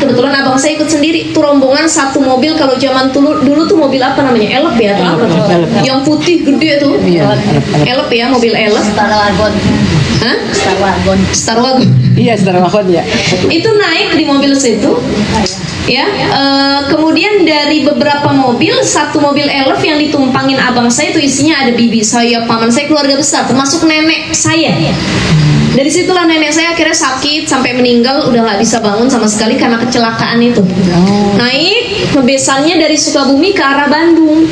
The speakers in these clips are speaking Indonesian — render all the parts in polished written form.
kebetulan abang saya ikut sendiri. Tuh rombongan satu mobil. Kalau zaman dulu tuh mobil apa namanya? Elf ya atau apa? Yang putih gede tuh. Elf ya, mobil Elf. Hah? Star Wagon. Iya, Star Wagon ya. Itu naik di mobil situ. Ya, kemudian dari beberapa mobil, satu mobil Elf yang ditumpangin abang saya itu isinya ada bibi saya, paman saya, keluarga besar, termasuk nenek saya. Dari situlah nenek saya akhirnya sakit sampai meninggal, udah nggak bisa bangun sama sekali karena kecelakaan itu. Naik besannya dari Sukabumi ke arah Bandung.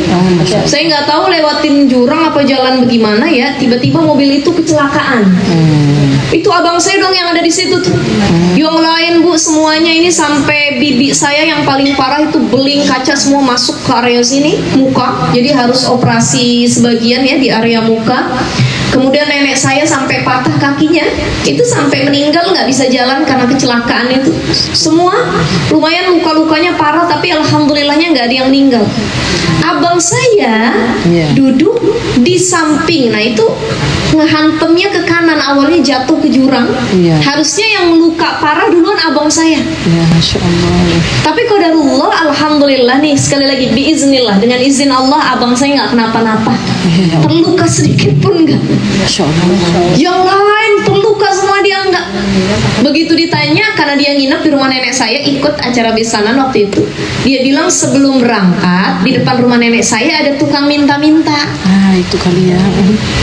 Saya nggak tahu lewatin jurang apa jalan bagaimana ya, tiba-tiba mobil itu kecelakaan. Itu abang saya dong yang ada di situ tuh. Yang lain bu semuanya ini sampai bibi saya yang paling parah itu beling kaca semua masuk ke area sini muka, jadi harus operasi sebagian ya di area muka. Kemudian nenek saya sampai patah kakinya, itu sampai meninggal nggak bisa jalan karena kecelakaan itu. Semua lumayan luka-lukanya parah, tapi alhamdulillahnya nggak ada yang meninggal. Abang saya duduk di samping, nah itu ngehantemnya ke kanan, awalnya jatuh ke jurang. Harusnya yang luka parah duluan abang saya. Ya, Masya Allah. Tapi qadarullah, alhamdulillah nih, sekali lagi biiznillah, dengan izin Allah abang saya nggak kenapa-napa, terluka sedikit pun nggak. Masya Allah. Yang lain terluka semua, dia enggak. Begitu ditanya, karena dia nginep di rumah nenek saya, ikut acara besanan waktu itu, dia bilang sebelum berangkat di depan rumah nenek saya ada tukang minta-minta. Itu kali ya.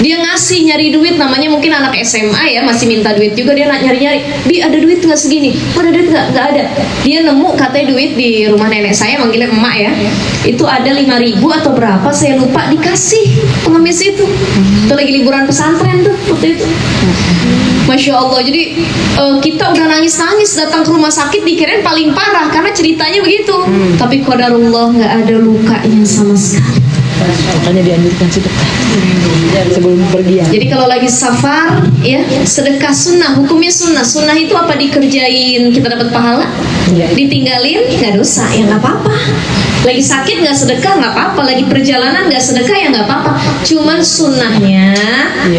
Dia ngasih, nyari duit, namanya mungkin anak SMA ya, masih minta duit juga. Dia nyari-nyari, Bi ada duit nggak segini? Ada duit nggak? Nggak ada. Dia nemu katanya duit di rumah nenek saya, manggilnya emak ya, itu ada 5.000 atau berapa saya lupa, dikasih pengemis itu. Itu lagi liburan pesantren tuh waktu itu. Masya Allah. Jadi kita udah nangis-nangis datang ke rumah sakit, dikirain paling parah karena ceritanya begitu. Tapi qadarullah nggak ada lukanya sama sekali. Makanya dianjurkan sedekah sebelum pergi ya. Jadi kalau lagi safar ya, sedekah sunnah, hukumnya sunnah. Sunnah itu apa? Dikerjain kita dapat pahala, ditinggalin nggak dosa, ya nggak apa-apa. Lagi sakit nggak sedekah nggak apa-apa, lagi perjalanan nggak sedekah ya nggak apa-apa. Cuman sunnahnya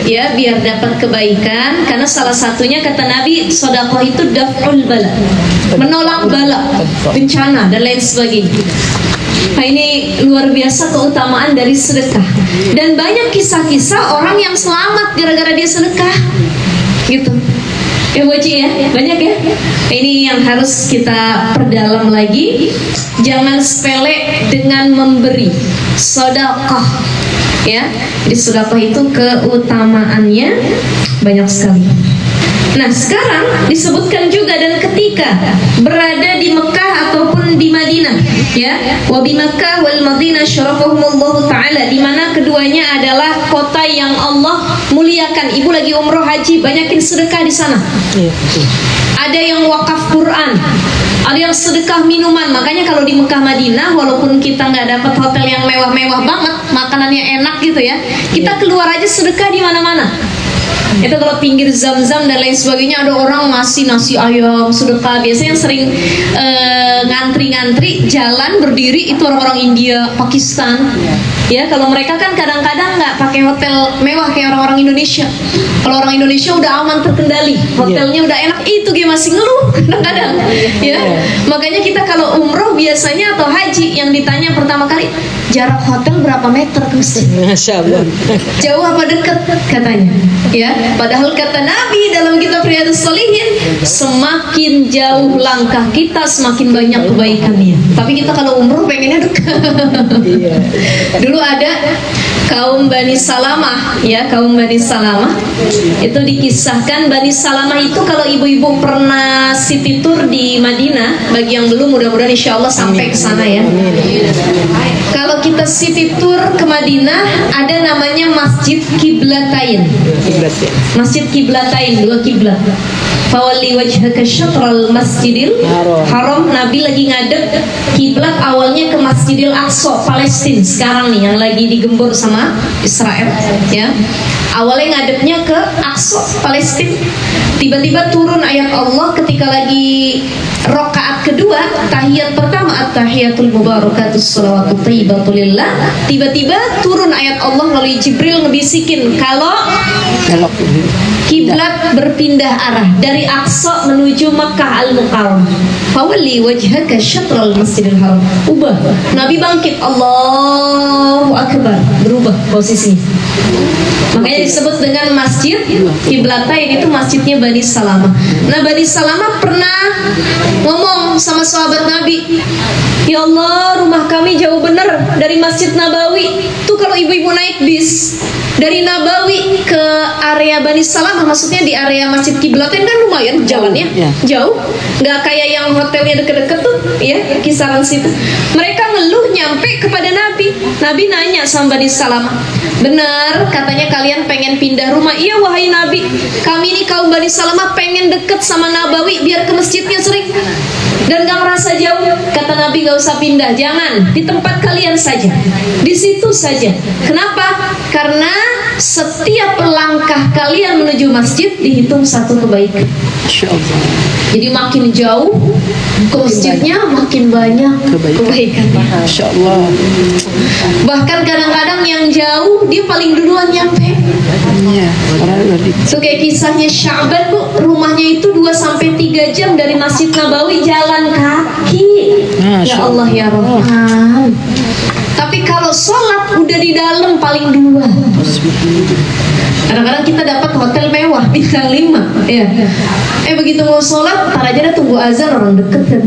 ya biar dapat kebaikan, karena salah satunya kata Nabi, sedekah itu daf'ul bala, menolak bala, bencana dan lain sebagainya. Nah ini luar biasa keutamaan dari sedekah. Dan banyak kisah-kisah orang yang selamat gara-gara dia sedekah gitu. Ya Bu Ci ya, banyak ya. Ini yang harus kita perdalam lagi. Jangan sepele dengan memberi sedekah ya. Jadi sedekah itu keutamaannya banyak sekali. Nah sekarang disebutkan juga, dan ketika berada di Mekah ataupun di Madinah ya, wa bi Makkah wal Madinah syarafahumullah ta'ala, di mana keduanya adalah kota yang Allah muliakan. Ibu lagi umroh haji, banyakin sedekah di sana. Ada yang wakaf Quran, ada yang sedekah minuman. Makanya kalau di Mekah Madinah, walaupun kita nggak dapat hotel yang mewah-mewah banget, makanannya enak gitu ya, kita keluar aja sedekah di mana-mana. Itu kalau pinggir Zam-Zam dan lain sebagainya, ada orang ngasih nasi ayam sedekah. Biasanya yang sering ngantri-ngantri jalan berdiri itu orang-orang India, Pakistan. Ya kalau mereka kan kadang-kadang nggak pakai hotel mewah kayak orang-orang Indonesia. Kalau orang Indonesia udah aman, terkendali, hotelnya udah enak, itu dia masih ngeluh kadang-kadang. Ya makanya kita kalau umroh biasanya atau haji, yang ditanya pertama kali, jarak hotel berapa meter ke masjid? Masya Allah. Jauh apa dekat katanya? Ya, padahal kata Nabi dalam kitab Riyadhus Shalihin, semakin jauh langkah kita semakin banyak kebaikannya. Tapi kita kalau umroh pengennya dekat. Dulu ada kaum Bani Salamah ya, kaum Bani Salamah itu dikisahkan. Bani Salamah itu kalau ibu-ibu pernah city tour di Madinah, bagi yang belum mudah-mudahan insya Allah sampai ke sana ya. Kalau kita city tour ke Madinah, ada namanya Masjid Qiblatain. Masjid Qiblatain, dua kiblat. Fawalli wajhaka syatral masjidil haram. Nabi lagi ngadep kiblat awalnya ke Masjidil Aqsa, Palestina sekarang nih yang lagi digembur sama Israel ya. Awalnya ngadepnya ke Aqsa, Palestina. Tiba-tiba turun ayat Allah ketika lagi rakaat kedua, tahiyat pertama at-tahiyatul mubarakatus shalawatut thayyibatu lillah. Tiba-tiba turun ayat Allah melalui Jibril ngebisikin, kalau kiblat berpindah arah dari Aqsa menuju Makkah Al-Mukarramah. Fawalli wajhaka syatral Masjidil Haram. Ubah. Nabi bangkit, Allahu Akbar, berubah posisinya. Makanya disebut dengan masjid Qiblatain, itu masjidnya Bani Salamah. Nah, Bani Salamah pernah ngomong sama sahabat Nabi, ya Allah, rumah kami jauh bener dari Masjid Nabawi. Tuh kalau ibu-ibu naik bis dari Nabawi ke area Bani Salamah, maksudnya di area Masjid Qiblatain kan lumayan jalannya, jauh. Nggak kayak yang hotelnya deket-deket tuh, ya, kisaran situ. Mereka ngeluh nyampe kepada Nabi. Nabi nanya sama Bani Salamah, benar katanya kalian pengen pindah rumah? Iya wahai Nabi, kami ini kaum Bani Salamah pengen deket sama Nabawi biar ke masjidnya sering dan gak merasa jauh. Kata Nabi, gak usah pindah, jangan, di tempat kalian saja, di situ saja. Kenapa? Karena setiap langkah kalian menuju masjid dihitung satu kebaikan. Jadi makin jauh ke masjidnya makin banyak kebaikan. Masya Allah. Bahkan kadang-kadang yang jauh dia paling duluan nyampe. So kayak kisahnya Sya'ban, Bu, rumahnya itu 2-3 jam dari Masjid Nabawi jalan kaki. Ya Allah ya Rahman. Tapi kalau sholat udah di dalam paling duluan. Kadang-kadang kita dapat hotel mewah bintang 5, ya. Begitu mau sholat, tar aja dah tunggu azan, orang deket kan.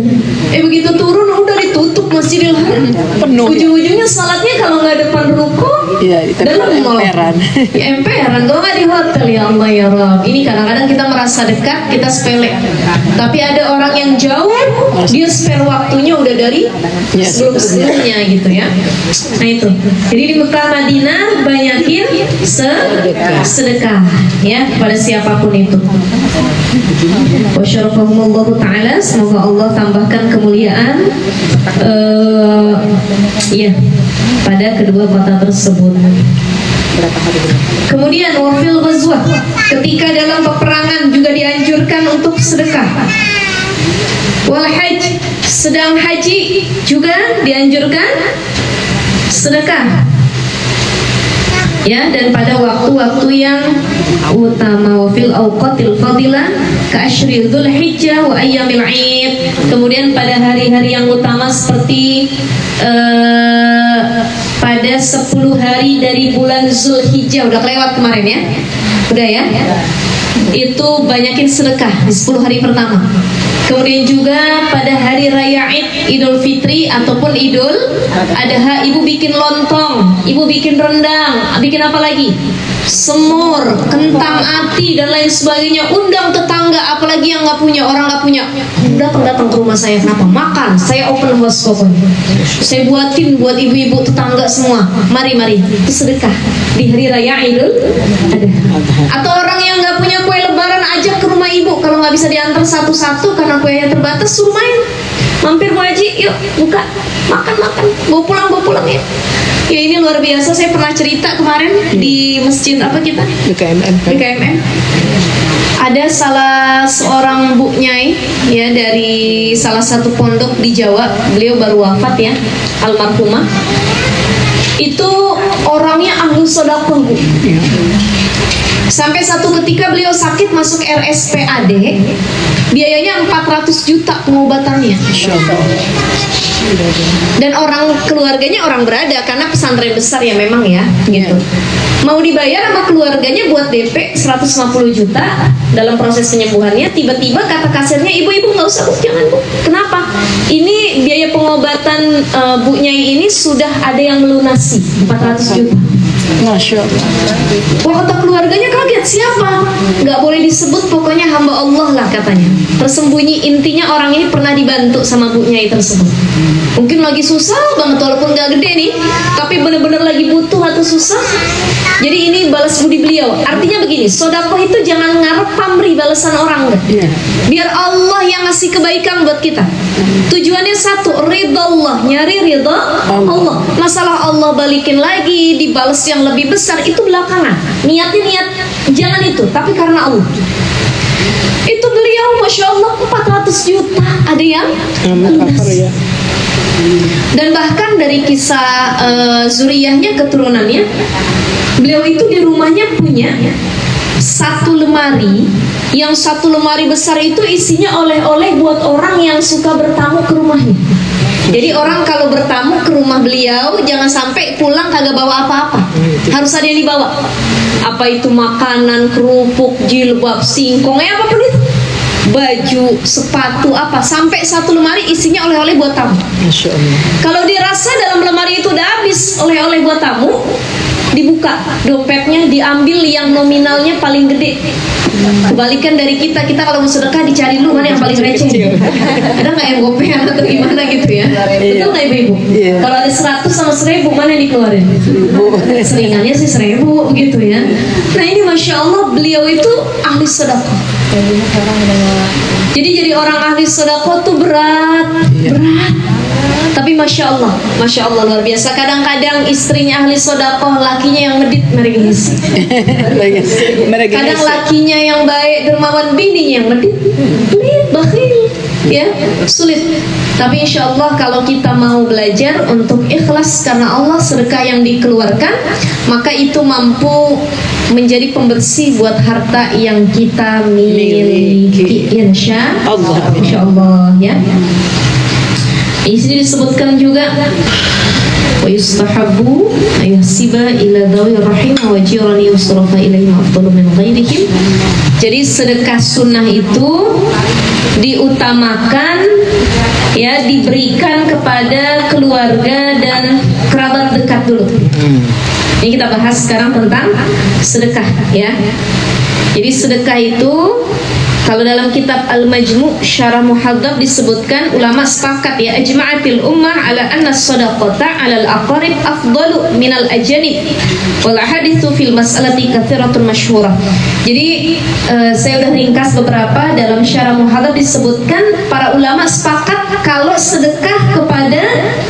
Begitu turun udah ditutup Masjidil Haram. Penuh. Ujung-ujungnya sholatnya kalau nggak depan ruko, dalam emperan. Emperan, kalau nggak di hotel, ya Allah ya Rabb. Ini kadang-kadang kita merasa dekat, kita sepele. Tapi ada orang yang jauh, dia spare waktunya udah dari sebelum-sebelumnya gitu ya. Nah itu. Jadi di Mekah Madinah banyakin sedekah ya pada siapapun itu. Wasyarakallahu ta'ala, semoga Allah tambahkan kemuliaan pada kedua kota tersebut. Kemudian wafil ghazwah, ketika dalam peperangan juga dianjurkan untuk sedekah. Wal haji, sedang haji juga dianjurkan sedekah. Ya, dan pada waktu-waktu yang utama, wafil awqatil fadilah ka asyri dzulhijjah wa ayyamil 'id. Kemudian pada hari-hari yang utama seperti pada 10 hari dari bulan Zulhijjah, udah lewat kemarin ya. Udah ya. Itu banyakin sedekah di 10 hari pertama. Kemudian juga pada hari raya Idul Fitri ataupun Idul Adha, ibu bikin lontong, ibu bikin rendang, bikin apa lagi? Semur, kentang ati dan lain sebagainya. Undang tetangga, apalagi yang nggak punya, orang nggak punya, datang ke rumah saya. Kenapa? Makan, saya open house pokoknya. Saya buatin buat ibu-ibu tetangga semua. Mari, itu sedekah di hari raya Idul Adha. Atau orang yang nggak punya kue lebaran, ajak ke rumah ibu. Kalau nggak bisa diantar satu-satu karena kuenya terbatas, suruh main. Mampir Bu Haji, yuk buka, makan, bawa pulang ya. Ya ini luar biasa, saya pernah cerita kemarin di masjid apa kita? BKMM. Ada salah seorang Bu Nyai ya dari salah satu pondok di Jawa, beliau baru wafat ya, almarhumah. Itu orangnya ahli sedekah, Bu. Sampai satu ketika beliau sakit masuk RSPAD, biayanya 400 juta pengobatannya. Dan orang keluarganya orang berada karena pesantren besar ya memang ya gitu. Mau dibayar sama keluarganya buat DP 150 juta dalam proses penyembuhannya, tiba-tiba kata kasirnya, ibu-ibu nggak usah Bu, jangan Bu. Kenapa? Ini biaya pengobatan Bu Nyai ini sudah ada yang melunasi 400 juta. Masya Allah. Kata keluarganya kaget, siapa? Nggak boleh disebut, pokoknya hamba Allah lah katanya. Tersembunyi, intinya orang ini pernah dibantu sama Bu Nyai tersebut. Mungkin lagi susah banget, walaupun nggak gede nih, tapi bener-bener lagi butuh atau susah. Jadi ini balas budi beliau. Artinya begini, sedekah itu jangan ngarep pamrih balasan orang. Biar Allah yang ngasih kebaikan buat kita. Tujuannya satu, ridha Allah, nyari ridha Allah. Masalah Allah balikin lagi, dibalas yang lebih besar itu belakangan. Niatnya niat jangan itu, tapi karena Allah. Itu beliau Masya Allah 400 juta ada yang lunas. Dan bahkan dari kisah zuriyahnya, keturunannya, beliau itu di rumahnya punya satu lemari, yang satu lemari besar itu isinya oleh-oleh buat orang yang suka bertamu ke rumahnya. Jadi orang kalau bertamu ke rumah beliau, jangan sampai pulang kagak bawa apa-apa, harus ada yang dibawa. Apa itu makanan, kerupuk, jilbab, singkong, apapun itu, baju, sepatu, apa, sampai satu lemari isinya oleh-oleh buat tamu. Masya Allah. Kalau dirasa dalam lemari itu udah habis oleh-oleh buat tamu, dibuka dompetnya, diambil yang nominalnya paling gede. Kebalikan dari kita kalau mau sedekah dicari dulu mana yang paling receh. Ada nggak yang gopean atau gimana gitu ya? Betul nggak ibu-ibu? Kalau ada 100 sama 1000 mana yang dikeluarin? Seringannya sih 1000 begitu ya. Nah ini masya Allah beliau itu ahli sedekah. Jadi orang ahli sedekah tuh berat. Tapi masya Allah luar biasa. Kadang-kadang istrinya ahli sedekah, lakinya yang medit merengis. Kadang lakinya yang baik dermawan, bininya yang medit, bakhil, ya sulit. Tapi insya Allah kalau kita mau belajar untuk ikhlas karena Allah, sedekah yang dikeluarkan, maka itu mampu menjadi pembersih buat harta yang kita miliki. Insya Allah ya. Di sini disebutkan juga wa yustahabbu ayahsiba ila dhawi rahim wa jiran yusrafa ilaihim afdalu min ghairihim. Jadi sedekah sunnah itu diutamakan ya, diberikan kepada keluarga dan kerabat dekat dulu. Ini kita bahas sekarang tentang sedekah ya. Jadi sedekah itu kalau dalam kitab Al-Majmu' Syarah Muhadzab disebutkan, ulama sepakat ya, ajma'atil ummah ala anna sadaqata 'ala al-aqarib afdalu minal ajanib wal haditsu fil mas'alati katsiratun masyhurah. Jadi saya udah ringkas beberapa. Dalam Syarah Muhadzab disebutkan para ulama sepakat kalau sedekah kepada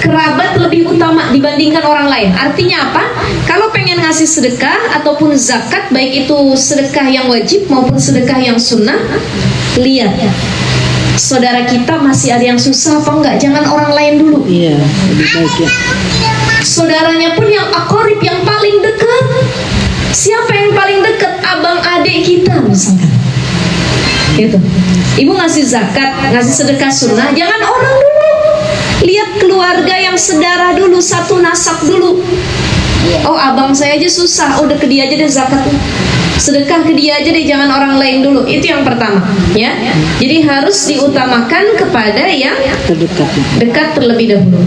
kerabat lebih utama dibandingkan orang lain. Artinya apa? Kalau pengen ngasih sedekah ataupun zakat, baik itu sedekah yang wajib maupun sedekah yang sunnah, lihat saudara kita masih ada yang susah apa enggak, jangan orang lain dulu. Iya, lebih baik ya. Saudaranya pun yang akorib, yang paling dekat. Siapa yang paling dekat? Abang adik kita misalkan. Gitu. Ibu ngasih zakat, ngasih sedekah sunnah, jangan orang dulu. Lihat keluarga yang sedarah dulu, satu nasab dulu. Oh abang saya aja susah, udah ke dia aja deh zakatnya. Sedekah ke dia aja deh, jangan orang lain dulu. Itu yang pertama ya. Jadi harus diutamakan kepada yang dekat terlebih dahulu.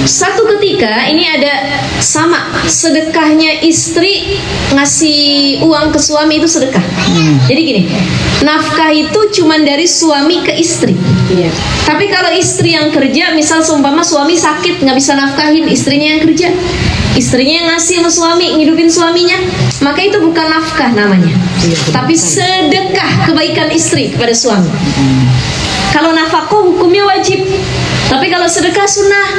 Satu ketika ini ada sama sedekahnya istri ngasih uang ke suami, itu sedekah. Jadi gini, nafkah itu cuman dari suami ke istri. Tapi kalau istri yang kerja, misal seumpama suami sakit nggak bisa nafkahin, istrinya yang kerja, istrinya yang ngasih sama suami, ngidupin suaminya, maka itu bukan nafkah namanya, tapi sedekah kebaikan istri kepada suami. Kalau nafkah hukumnya wajib, tapi kalau sedekah sunnah.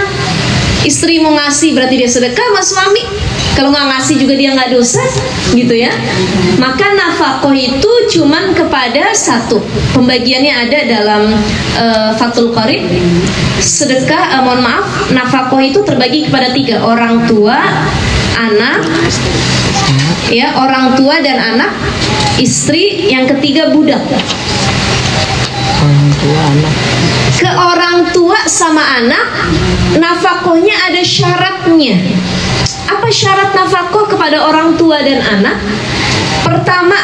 Istri mau ngasih berarti dia sedekah sama suami. Kalau nggak ngasih juga dia nggak dosa, gitu ya. Maka nafkah itu cuman kepada satu. Pembagiannya ada dalam Fathul Qarib. Sedekah, mohon maaf, nafkah itu terbagi kepada 3: orang tua, anak, ya, orang tua dan anak, istri, yang ketiga budak. Orang tua, anak. Ke orang tua sama anak, nafkahnya ada syaratnya. Apa syarat nafkah kepada orang tua dan anak? Pertama,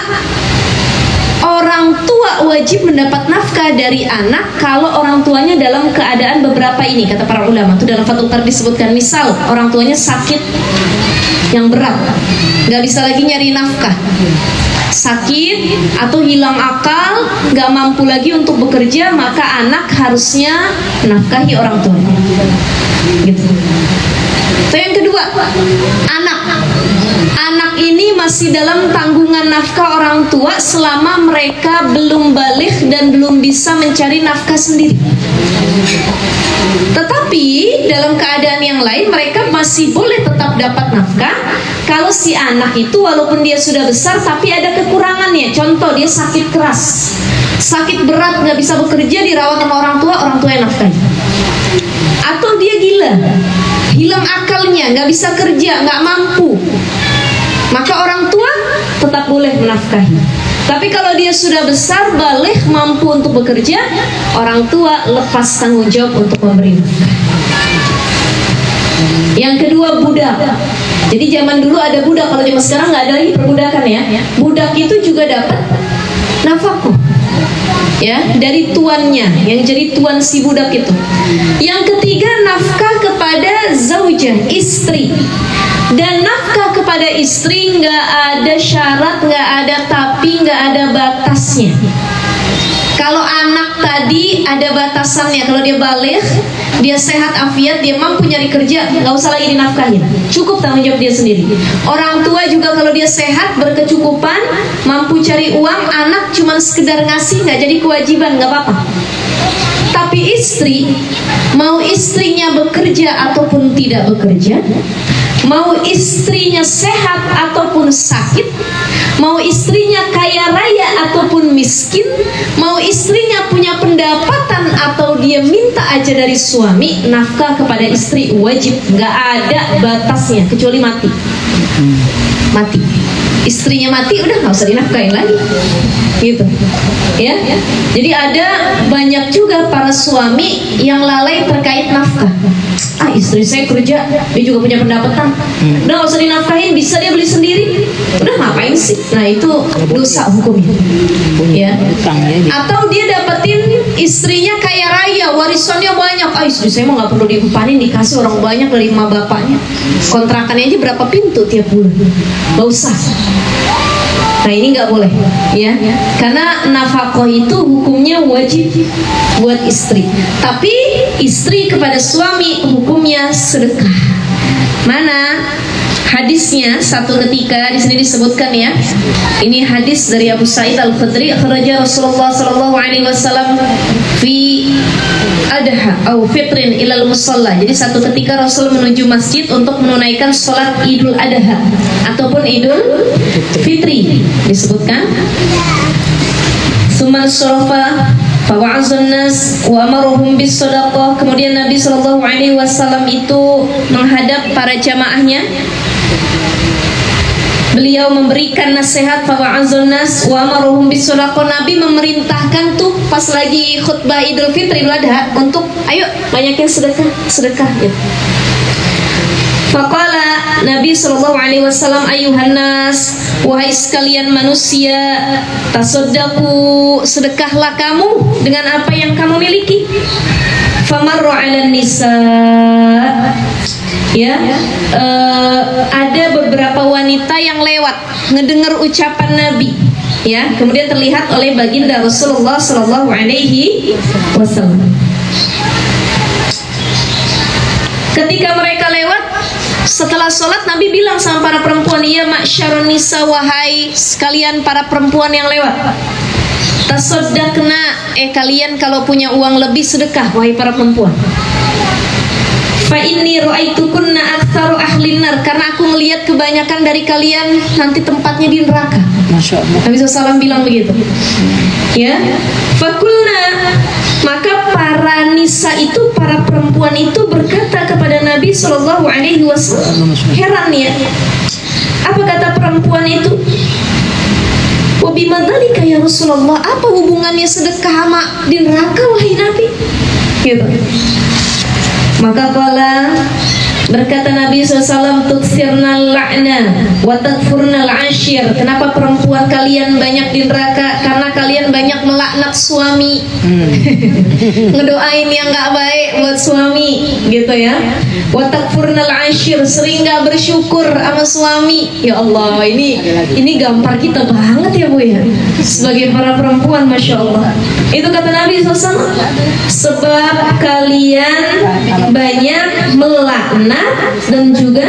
orang tua wajib mendapat nafkah dari anak kalau orang tuanya dalam keadaan beberapa ini, kata para ulama. Itu dalam Fathul Qarib disebutkan. Misal orang tuanya sakit yang berat, nggak bisa lagi nyari nafkah, sakit atau hilang akal, gak mampu lagi untuk bekerja, maka anak harusnya nafkahi orang tuanya. Gitu. Itu yang kedua, anak ini masih dalam tanggungan nafkah orang tua selama mereka belum baligh dan belum bisa mencari nafkah sendiri. Tetapi dalam keadaan yang lain mereka masih boleh tetap dapat nafkah kalau si anak itu walaupun dia sudah besar tapi ada kekurangannya. Contoh, dia sakit keras, sakit berat, nggak bisa bekerja, dirawat sama orang tua yang nafkahi. Atau dia gila, hilang akalnya, nggak bisa kerja, nggak mampu, maka orang tua tetap boleh menafkahi. Tapi kalau dia sudah besar, balik, mampu untuk bekerja, orang tua lepas tanggung jawab untuk memberi nafkah. Yang kedua, budak. Jadi zaman dulu ada budak, kalau zaman sekarang nggak ada lagi perbudakan ya. Budak itu juga dapat nafkah, ya, dari tuannya, yang jadi tuan si budak itu. Yang ketiga, nafkah kepada zaujah, istri. Dan nafkah kepada istri nggak ada syarat, nggak ada tapi, nggak ada batasnya. Kalau anak tadi ada batasannya, kalau dia balik, dia sehat afiat, dia mampu nyari kerja, nggak usah lagi dinafkahin, cukup tanggung jawab dia sendiri. Orang tua juga kalau dia sehat, berkecukupan, mampu cari uang, anak cuman sekedar ngasih, nggak jadi kewajiban, nggak apa-apa. Tapi istri, mau istrinya bekerja ataupun tidak bekerja, mau istrinya sehat ataupun sakit, mau istrinya kaya raya ataupun miskin, mau istrinya punya pendapatan atau dia minta aja dari suami, nafkah kepada istri wajib, nggak ada batasnya kecuali mati. Mati, istrinya mati, udah nggak usah dinafkahin lagi, gitu ya. Jadi ada banyak juga para suami yang lalai terkait nafkah. Istri saya kerja, dia juga punya pendapatan, udah nggak usah dinafkahin, bisa dia beli sendiri, udah ngapain sih? Nah itu dosa hukumnya, ya. Atau dia dapetin istrinya kaya raya, warisannya banyak, istri saya mah nggak perlu diumpanin, dikasih orang banyak dari emak bapaknya, kontrakannya aja berapa pintu tiap bulan, nggak usah. Nah ini nggak boleh, ya, karena nafkah itu hukumnya wajib buat istri. Tapi istri kepada suami hukumnya sedekah. Mana hadisnya? Satu ketika di sini disebutkan ya. Ini hadis dari Abu Sa'id Al-Khudri, akhraja Rasulullah sallallahu alaihi wasallam fi adha atau fitrin ilal musalla. Jadi satu ketika Rasul menuju masjid untuk menunaikan sholat Idul Adha ataupun Idul Fitri, disebutkan suman surafa fawa'azun nas wa amaruhum bis sadaqah. Kemudian Nabi sallallahu alaihi wasallam itu menghadap para jamaahnya, beliau memberikan nasihat fawa'azun nas wa amaruhum bis sadaqah. Nabi memerintahkan tuh pas lagi khutbah Idul Fitri Idul Adha untuk ayo banyakin sedekah gitu. Faqala Nabi sallallahu alaihi wasallam, ayuhan nas, wahai sekalian manusia, tasaddaqu, sedekahlah kamu dengan apa yang kamu miliki. Famarru 'alan nisa, ya, ada beberapa wanita yang lewat ngedengar ucapan Nabi, ya, kemudian terlihat oleh baginda Rasulullah sallallahu alaihi wasallam. Ketika mereka lewat setelah sholat, Nabi bilang sama para perempuan, ya ma'syarun nisa, wahai sekalian para perempuan yang lewat, tasaddaqna, kalian kalau punya uang lebih sedekah, wahai para perempuan. Fa inni ra'aitukunna aktsaru ahlin nar, karena aku melihat kebanyakan dari kalian nanti tempatnya di neraka. Masya Allah. Nabi SAW bilang begitu, ya. Fakulna, maka para nisa itu, para perempuan itu berkata kepada Nabi Shallallahu Alaihi Wasallam, heran ya, apa kata perempuan itu? Wabimadalika ya Rasulullah, apa hubungannya sedekah sama di neraka wahai Nabi? Gitu. Maka kala berkata Nabi SAW, tuksirnal la'na wa takfurnal ashir. Kenapa perempuan kalian banyak di neraka? Karena kalian banyak melaknat suami, ngedoain yang gak baik buat suami, gitu ya. Wa takfurnal ashir, sering gak bersyukur sama suami. Ya Allah, ini gampar kita banget ya Bu ya, sebagai para perempuan, Masya Allah. Itu kata Nabi SAW, sebab kalian banyak melaknat dan juga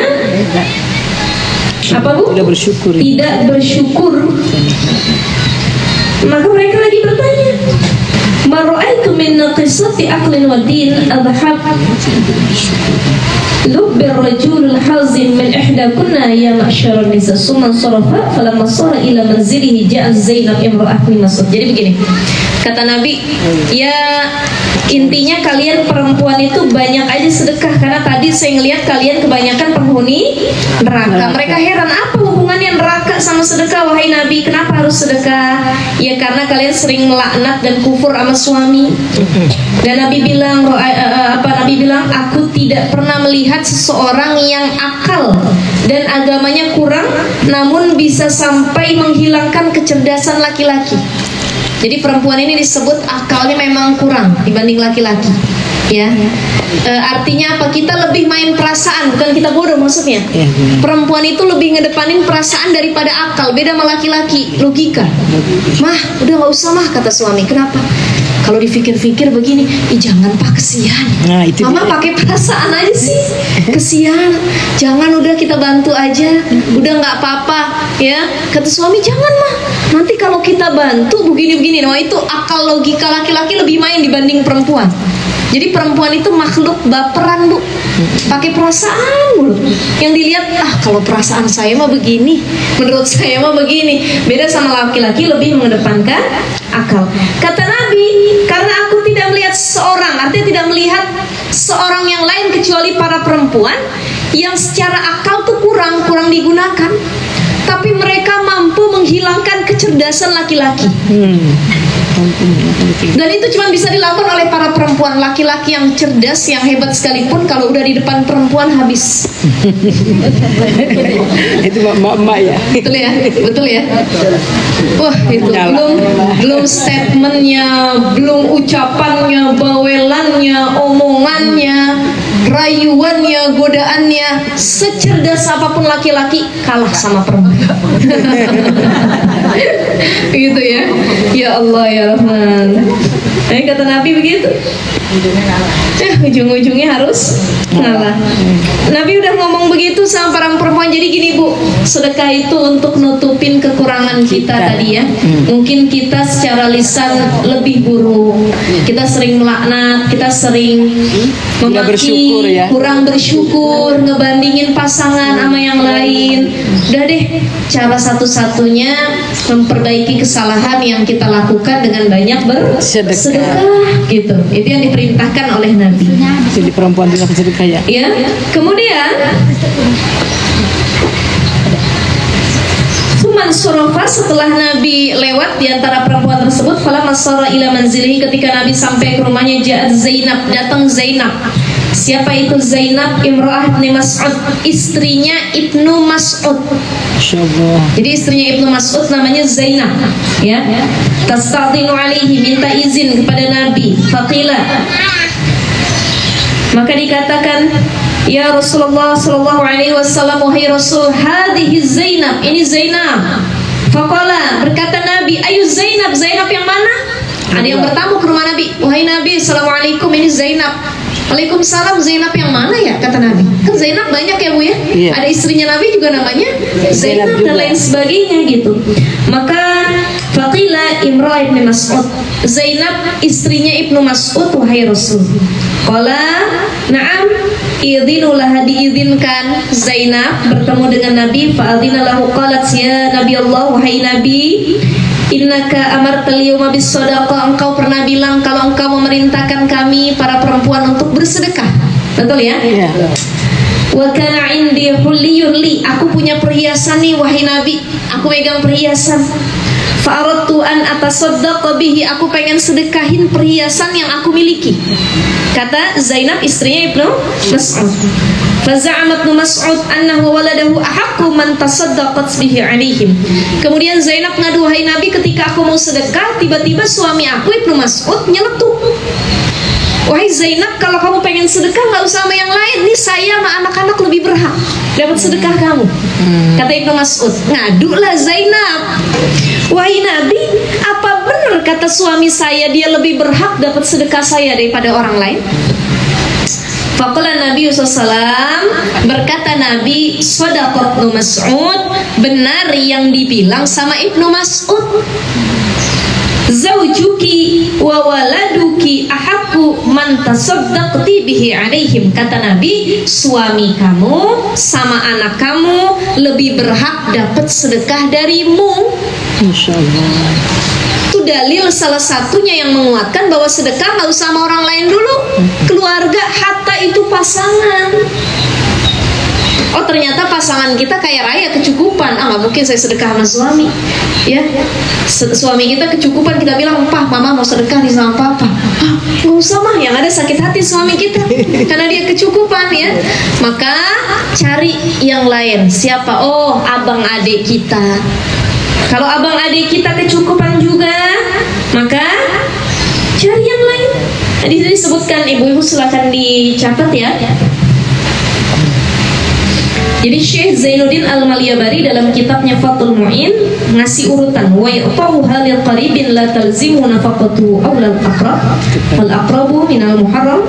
apa Bu? Tidak bersyukur. Maka mereka lagi bertanya, mara'aitu min naqisati aqlin wa din adhab lubbir rajul hazin min ihdakunna ya ma'syarun nisa summan sarafa falamma sara ila manzilihi ja'a Zainab imra'atu Mas'ud. Jadi begini kata Nabi, ya intinya kalian perempuan itu banyak aja sedekah, karena tadi saya ngelihat kalian kebanyakan penghuni neraka. Mereka heran, apa hubungannya neraka nggak sama sedekah wahai Nabi? Kenapa harus sedekah? Ya karena kalian sering melaknat dan kufur sama suami. Dan Nabi bilang Nabi bilang, aku tidak pernah melihat seseorang yang akal dan agamanya kurang namun bisa sampai menghilangkan kecerdasan laki-laki. Jadi perempuan ini disebut akalnya memang kurang dibanding laki-laki. Ya, artinya apa? Kita lebih main perasaan, bukan kita bodoh maksudnya. Perempuan itu lebih ngedepanin perasaan daripada akal. Beda sama laki-laki, logika. Mah, udah nggak usah mah, kata suami. Kenapa? Kalau dipikir-pikir begini, jangan pak, kesian. Mama pakai perasaan aja sih, kesian. Jangan, udah kita bantu aja. Udah nggak apa-apa, ya. Kata suami, jangan mah. Nanti kalau kita bantu begini-begini. Nah itu akal logika laki-laki lebih main dibanding perempuan. Jadi perempuan itu makhluk baperan, Bu. Pakai perasaan mulu. Yang dilihat, kalau perasaan saya mah begini, menurut saya mah begini. Beda sama laki-laki lebih mengedepankan akal. Kata Nabi, karena aku tidak melihat seorang, artinya tidak melihat seorang yang lain kecuali para perempuan yang secara akal tuh kurang digunakan. Tapi mereka mampu menghilangkan kecerdasan laki-laki. Dan itu cuma bisa dilakukan oleh para perempuan. Laki-laki yang cerdas, yang hebat sekalipun, kalau udah di depan perempuan habis. Itu mak-mak ya. Betul ya, betul ya. Wah itu belum statementnya, belum ucapannya, bawelannya, omongannya, rayuannya, godaannya. Secerdas apapun laki-laki kalah sama perempuan. Gitu ya. Ya Allah ya Rahman. Kata Nabi begitu. Ujung-ujungnya harus ngalah. Nabi udah ngomong begitu sama para perempuan. Jadi gini Bu, sedekah itu untuk nutupin kekurangan kita tadi ya. Mungkin kita secara lisan lebih buruk, kita sering melaknat, kita sering memaki, kurang bersyukur, ngebandingin pasangan sama yang lain. Udah deh, cara satu-satunya memperbaiki kesalahan yang kita lakukan dengan banyak bersedekah gitu. Itu yang diperintahkan oleh Nabi. Jadi perempuan juga bersedekah ya. Ya. Kemudian Suman surafa, setelah Nabi lewat di antara perempuan tersebut, fala masara ila manzilihi, ketika Nabi sampai ke rumahnya, ja'at Zainab, datang Zainab. Siapa itu Zainab? Imra'ah ibn Mas'ud, istrinya Ibnu Mas'ud. Jadi istrinya Ibnu Mas'ud namanya Zainab, ya. Tasta'dinu alaihi, minta izin kepada Nabi. Faqila, maka dikatakan, ya Rasulullah sallallahu alaihi wasallam, wahai Rasul, hadhihi Zainab, ini Zainab. Faqala, berkata Nabi, ayu Zainab, Zainab yang mana? Ada yang bertamu ke rumah Nabi, wahai Nabi, assalamualaikum, ini Zainab. Waalaikumsalam, Zainab yang mana ya? Kata Nabi. Kan Zainab banyak ya Bu ya? Iya. Ada istrinya Nabi juga namanya Zainab dan lain sebagainya gitu. Maka faqila Imra'ah ibn Mas'ud, Zainab istrinya Ibnu Mas'ud, wahai Rasul. Qala na'am, idhinulah, diizinkan Zainab bertemu dengan Nabi. Fa'adhina lahu, qalat ya Nabi Allah, wahai Nabi, innaka amartal yawma bis sadaqah, engkau pernah bilang kalau engkau memerintahkan kami para perempuan untuk bersedekah. Betul ya? Iya. Wa kana indi hulliyun li, aku punya perhiasan nih wahai Nabi, aku megang perhiasan. Fa aradtu an atasaddaqa bihi, aku pengen sedekahin perhiasan yang aku miliki. Kata Zainab istrinya Ibnu Mas'ud. Faza'amat Ibnu Mas'ud annahu waladahu ahaqqu man tasaddaqat bihi alaihim. Kemudian Zainab ngadu, wahai Nabi, ketika aku mau sedekah, tiba-tiba suami aku Ibnu Mas'ud nyeletuk. Wahai Zainab, kalau kamu pengen sedekah nggak usah sama yang lain, nih saya sama anak-anak lebih berhak dapat sedekah kamu. Kata Ibnu Mas'ud. Ngadulah Zainab, wahai Nabi, apa benar kata suami saya dia lebih berhak dapat sedekah saya daripada orang lain? Faqala Nabi SAW, berkata Nabi, shadaqat Ibnu Mas'ud, benar yang dibilang sama Ibnu Mas'ud. Zaujuki wa waladuki ahaqqu man tasaddaqti bihi alaihim, kata Nabi, suami kamu sama anak kamu lebih berhak dapat sedekah darimu. Masya Allah. Itu dalil salah satunya yang menguatkan bahwa sedekah nggak usah sama orang lain dulu, keluarga, hatta itu pasangan. Oh ternyata pasangan kita kaya raya, kecukupan. Nggak mungkin saya sedekah sama suami. Ya, suami kita kecukupan, kita bilang, "Pah, mama mau sedekah nih sama papa." Nggak usah mah, yang ada sakit hati suami kita karena dia kecukupan ya. Maka cari yang lain. Siapa? Oh, abang adik kita. Kalau abang adik kita kecukupan juga, maka cari yang lain. Di sini disebutkan, ibu-ibu silakan dicatat ya. Jadi Syekh Zainuddin Al-Malyabari dalam kitabnya Fathul Mu'in ngasih urutan, wa ya'tahu halil qaribin la talzimu nafaqatu awlal aqrab wal aqrabu minal muharram.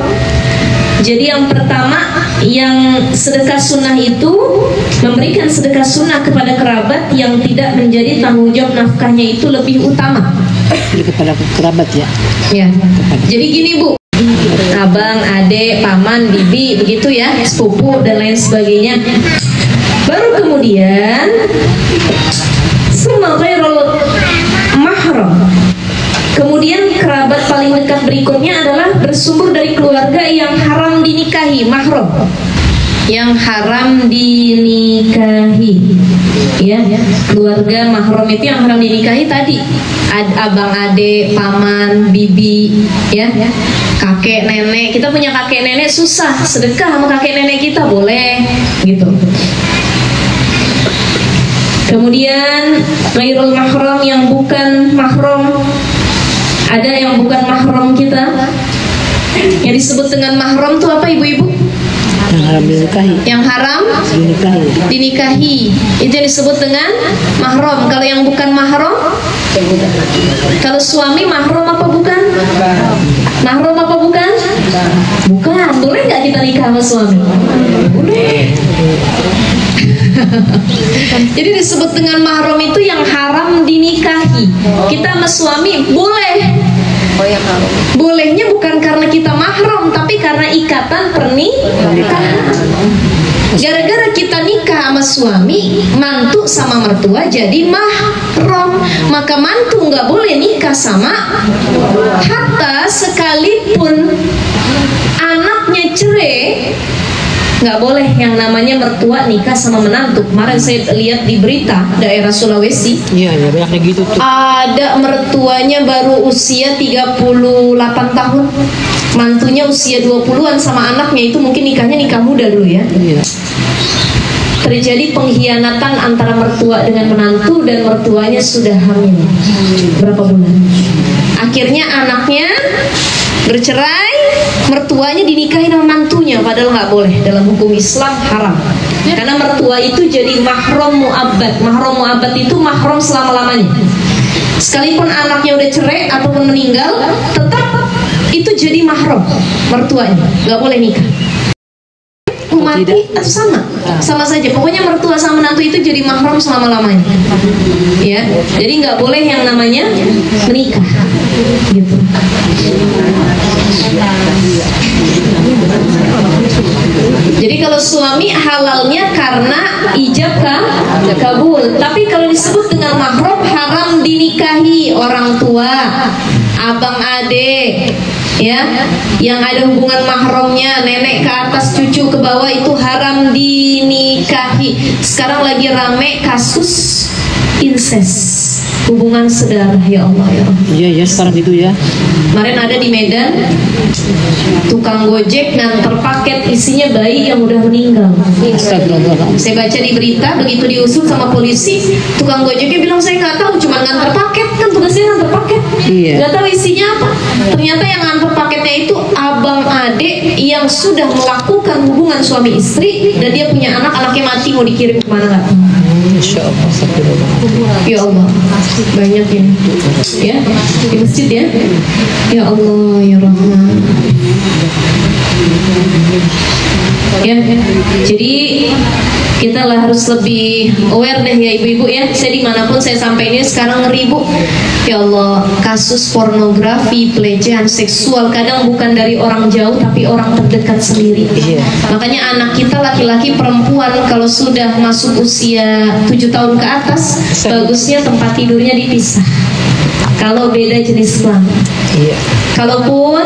Jadi yang pertama, yang sedekah sunnah itu memberikan sedekah sunnah kepada kerabat yang tidak menjadi tanggung jawab nafkahnya itu lebih utama. Kepada kerabat ya. Ya. Jadi gini Bu, abang, adek, paman, bibi, begitu ya, sepupu dan lain sebagainya. Baru kemudian summa ghairul mahram. Kemudian kerabat paling dekat berikutnya adalah bersumber dari keluarga yang haram dinikahi, mahram. Yang haram dinikahi. Ya, keluarga mahram itu yang haram dinikahi tadi. Abang, adek, paman, bibi, ya. Kakek, nenek. Kita punya kakek nenek susah, sedekah sama kakek nenek kita boleh gitu. Kemudian ghairul mahram, yang bukan mahram. Ada yang bukan mahram kita. Yang disebut dengan mahram itu apa ibu-ibu? Yang haram dinikahi. Yang haram dinikahi. Itu yang disebut dengan mahram. Kalau yang bukan mahram, kalau suami mahram apa bukan? Mahram apa bukan? Bukan. Boleh nggak kita nikah sama suami? Boleh. Jadi disebut dengan mahram itu yang haram dinikahi. Kita sama suami boleh. Bolehnya bukan karena kita mahram, tapi karena ikatan pernikahan. Gara-gara kita nikah sama suami, mantu sama mertua jadi mahram. Maka mantu nggak boleh nikah sama, hatta sekalipun anaknya cerai, nggak boleh yang namanya mertua nikah sama menantu. Kemarin saya lihat di berita daerah Sulawesi. Iya, ya banyaknya gitu tuh. Ada mertuanya baru usia 38 tahun, mantunya usia 20-an sama anaknya itu mungkin nikahnya nikah muda dulu ya. Iya. Terjadi pengkhianatan antara mertua dengan menantu dan mertuanya sudah hamil berapa bulan. Akhirnya anaknya bercerai, mertuanya dinikahin sama mantunya, padahal nggak boleh, dalam hukum Islam haram. Karena mertua itu jadi mahram mu'abbad. Mahram mu'abbad itu mahram selama-lamanya. Sekalipun anaknya udah cerai ataupun meninggal, tetap itu jadi mahram mertuanya, nggak boleh nikah. Mati atau sama saja. Pokoknya mertua sama menantu itu jadi mahram selama-lamanya. Ya, jadi nggak boleh yang namanya menikah, gitu. Jadi kalau suami halalnya karena ijab kabul. Tapi kalau disebut dengan mahram, haram dinikahi orang tua, abang adek, ya, yang ada hubungan mahramnya, nenek ke atas, cucu ke bawah, itu haram dinikahi. Sekarang lagi rame kasus incest, hubungan saudara, ya Allah ya Allah. Iya ya, sekarang itu ya. Kemarin ada di Medan, tukang gojek nganter paket isinya bayi yang udah meninggal. Astagfirullah. Saya baca di berita, begitu diusut sama polisi, tukang gojeknya bilang saya nggak tahu, cuma nganter paket, kan tugasnya nganter paket, nggak tahu isinya apa. Ternyata yang nganter paketnya itu abang adik yang sudah melakukan hubungan suami istri dan dia punya anak, anaknya mati, mau dikirim kemana nggak tahu. Insya Allah. Ya Allah, banyak ini ya di masjid ya. Ya Allah ya Rahman. Ya, jadi kita lah harus lebih aware deh ya ibu-ibu ya. Saya dimanapun saya sampai ini sekarang ngeri Bu. Ya Allah, kasus pornografi, pelecehan seksual kadang bukan dari orang jauh tapi orang terdekat sendiri. Makanya anak kita laki-laki perempuan kalau sudah masuk usia 7 tahun ke atas, bagusnya tempat tidurnya dipisah. Kalau beda jenis kelamin. Kalaupun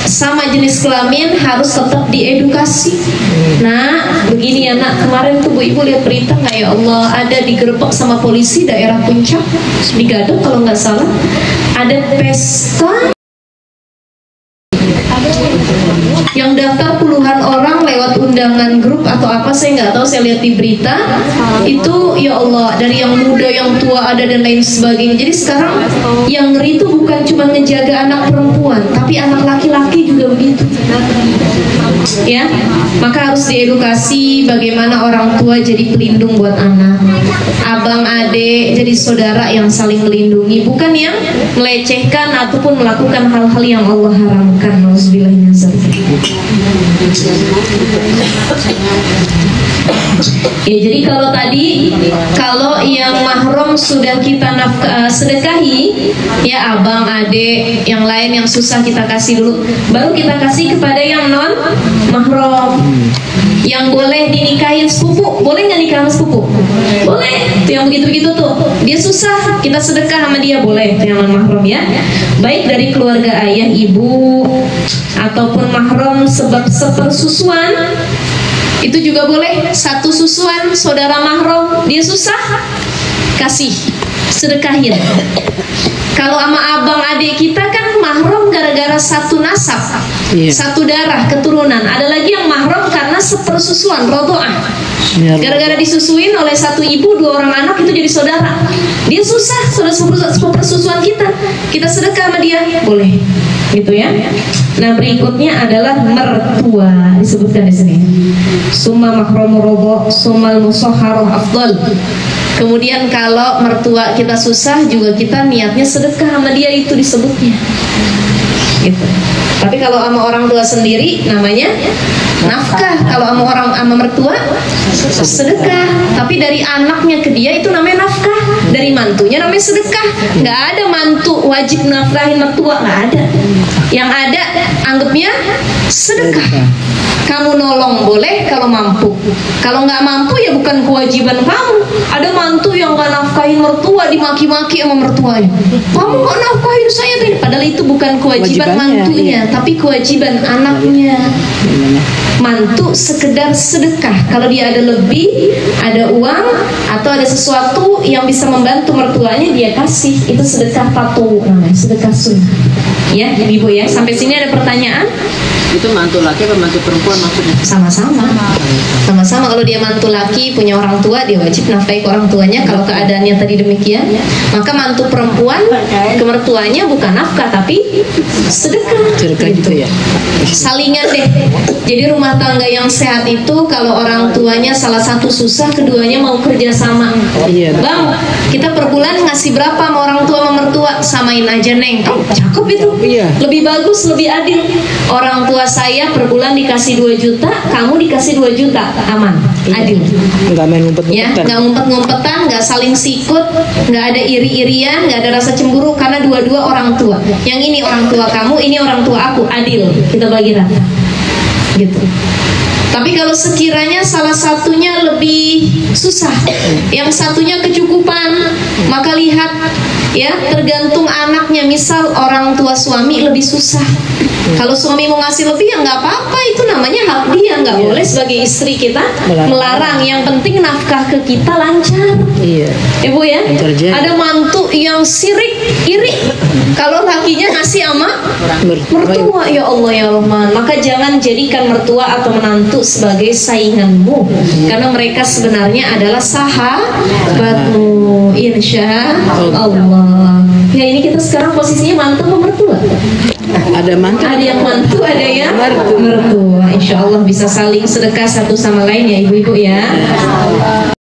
sama jenis kelamin harus tetap diedukasi. Nah, begini ya nak, kemarin tuh Bu Ibu lihat berita nggak ya Allah, ada digerebek sama polisi daerah Puncak, di Gadok kalau nggak salah, ada pesta yang daftar puluhan orang lewat undangan grup atau apa, saya nggak tahu, saya lihat di berita itu. Ya Allah, dari yang muda yang tua ada dan lain sebagainya. Jadi sekarang yang ngeri itu bukan cuma ngejaga anak perempuan, tapi anak laki-laki juga begitu ya. Maka harus diedukasi bagaimana orang tua jadi pelindung buat anak, abang ade jadi saudara yang saling melindungi, bukan yang melecehkan ataupun melakukan hal-hal yang Allah haramkan. Ya, jadi kalau tadi, kalau yang mahram sudah kita sedekahi, ya abang, adik, yang lain yang susah kita kasih dulu, baru kita kasih kepada yang non mahram. Yang boleh dinikahin sepupu, boleh nggak nikahin sepupu? Boleh. Itu yang begitu-begitu tuh, dia susah, kita sedekah sama dia, boleh. Itu yang non mahram ya. Baik dari keluarga ayah, ibu, ataupun mahram sebab sepersusuan, itu juga boleh. Satu susuan saudara mahram, dia susah, kasih, sedekahin. Kalau sama abang adik kita kan mahram gara-gara satu nasab, satu darah, keturunan. Ada lagi yang mahram karena sepersusuan, rodoah, gara-gara disusuin oleh satu ibu, 2 orang anak, itu jadi saudara. Dia susah, saudara sepersusuan kita sedekah sama dia, boleh, gitu ya. Nah, berikutnya adalah mertua, disebutkan di sini. Summa mahramu robo, summal musahharu afdal. Kemudian kalau mertua kita susah juga kita niatnya sedekah sama dia, itu disebutnya gitu. Tapi kalau sama orang tua sendiri namanya nafkah. Kalau sama mertua sedekah. Tapi dari anaknya ke dia itu namanya nafkah. Dari mantunya namanya sedekah. Nggak ada mantu wajib nafkahin mertua, nggak ada. Yang ada anggapnya sedekah. Kamu nolong boleh kalau mampu. Kalau nggak mampu ya bukan kewajiban kamu. Ada mantu yang nggak nafkahin mertua, dimaki-maki sama mertuanya. Kamu nggak nafkahin saya, padahal itu bukan kewajiban mantunya, tapi kewajiban anaknya. Mantu sekedar sedekah. Kalau dia ada lebih, ada uang atau ada sesuatu yang bisa membantu mertuanya, dia kasih. Itu sedekah patuh namanya, sedekah sunnah. Ya, ibu ya. Sampai sini ada pertanyaan? Itu mantu laki atau mantu perempuan maksudnya? Sama-sama. Sama-sama. Kalau dia mantu laki punya orang tua, dia wajib nafkahi ke orang tuanya. Kalau keadaannya tadi demikian, maka mantu perempuan ke mertuanya bukan nafkah tapi sedekah. Sedekah gitu ya. Salingan deh. Jadi rumah tangga yang sehat itu kalau orang tuanya salah satu susah, keduanya mau kerja sama. Iya. Bang, kita per bulan ngasih berapa sama orang tua sama mertua? Samain aja, Neng. Oh, cakep itu. Iya. Lebih bagus, lebih adil. Orang tua saya per bulan dikasih 2 juta, kamu dikasih 2 juta, aman, adil. Nggak main ngumpet-ngumpetan. Ya, nggak ngumpet-ngumpetan, nggak saling sikut, nggak ada iri-irian, nggak ada rasa cemburu karena dua-dua orang tua. Yang ini orang tua kamu, ini orang tua aku, adil. Kita bagi rata, gitu. Tapi kalau sekiranya salah satunya lebih susah, yang satunya kecukupan, maka lihat ya, tergantung anaknya. Misal orang tua suami lebih susah, kalau suami mau ngasih lebih ya nggak apa-apa, itu namanya hak dia, nggak boleh sebagai istri kita melarang. Yang penting nafkah ke kita lancar. Iya. Ibu ya, ada mantu yang sirik, iri kalau lakinya ngasih sama mertua. Ya Allah ya Rahman, maka jangan jadikan mertua atau menantu sebagai sainganmu, karena mereka sebenarnya adalah sahabatmu, insya Allah. Ya, ini kita sekarang posisinya mantu atau mertua? Ada mantu, ada yang mantu, ada yang mertua. Insya Allah bisa saling sedekah satu sama lain ya ibu-ibu ya.